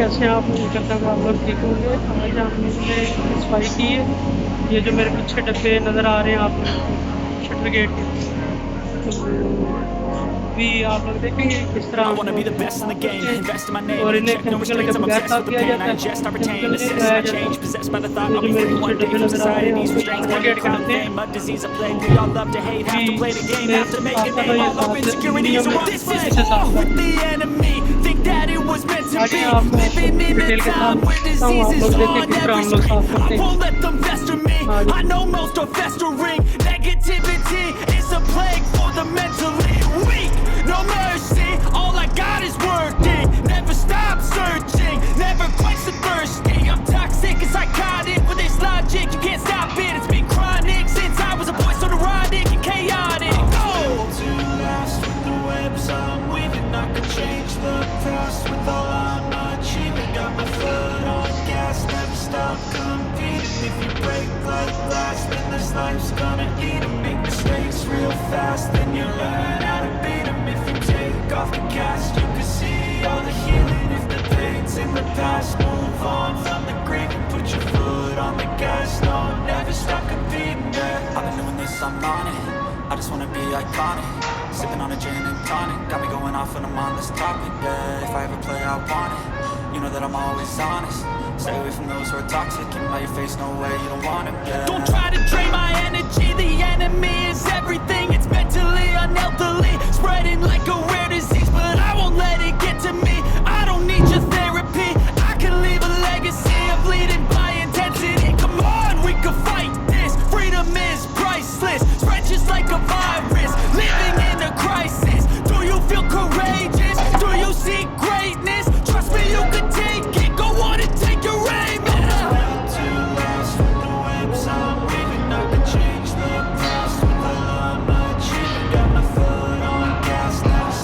कैसे हैं आप? उम्मीद करता हूँ आप लोग ठीक होंगे। आज हमने सफाई की है। ये जो मेरे पीछे डब्बे नज़र आ रहे हैं आप लोगों को शटर गेट के, तो भी आप लोग देखेंगे किस तरह हम लोग और इन्हें केमिकल के बगैर साफ किया जाता है, केमिकल नहीं लगाया जाता। ये जो मेरे पीछे डब्बे नज़र आ रहे हैं आपको शटर गेट कहते हैं। भी इसमें साफ कर रहा है, ये साफ एल्यूमिनियम में इसे साफ कर आगे आपको डिटेल के साथ बताता हूँ। आप लोग देखें किस तरह हम लोग साफ करते हैं। No mercy, all I got is working. Never stop searching, never quite so thirsty. I'm toxic and psychotic, with this logic, you can't stop it. It's been chronic since I was a boy, so neurotic and chaotic. To last with the webs I'm weaving, I could change the past with all I'm achieving. Got my foot on gas, never stop competing. If you break like glass, then this life's gonna eat 'em. Make mistakes real fast, then you learn how to beat 'em. If you take off the cast, you can see all the healing. If the pain's in the past, move on from the grave and put your foot on the gas. No, never stop competing, yeah. I've been doing this, I'm on it. I just wanna be iconic. Sipping on a gin and tonic, got me going off when I'm on this topic, yeah. If I ever play, I want it. You know that I'm always honest. Stay away from those who are toxic. Keep 'em out your face, no way, you don't want it, yeah. Don't try to drain my energy. The enemy is everything. It's mentally, unhealthily, spreading like a rare disease. But I won't let it get to me. I don't need your therapy. I can leave a legacy of leading by intensity. Come on, we can fight this. Freedom is priceless. Spread just like a virus. Living in a crisis. Do you feel courageous? Do you see greatness? Trust me, you can take it. Go on and take your aim. To last with the webs I'm weaving, I can change the past with all I'm achieving. Got my foot on gas, never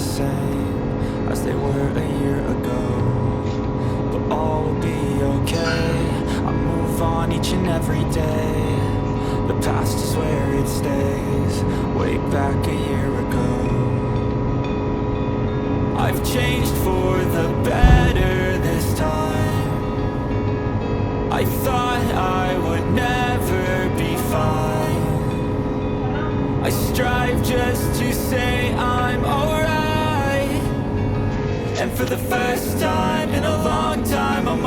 same as they were a year ago. But all will be okay, I move on each and every day. The past is where it stays, way back a year ago. I've changed for the better this time. I thought I would never be fine. I strive just to say I'm alright. And for the first time in a long time I'm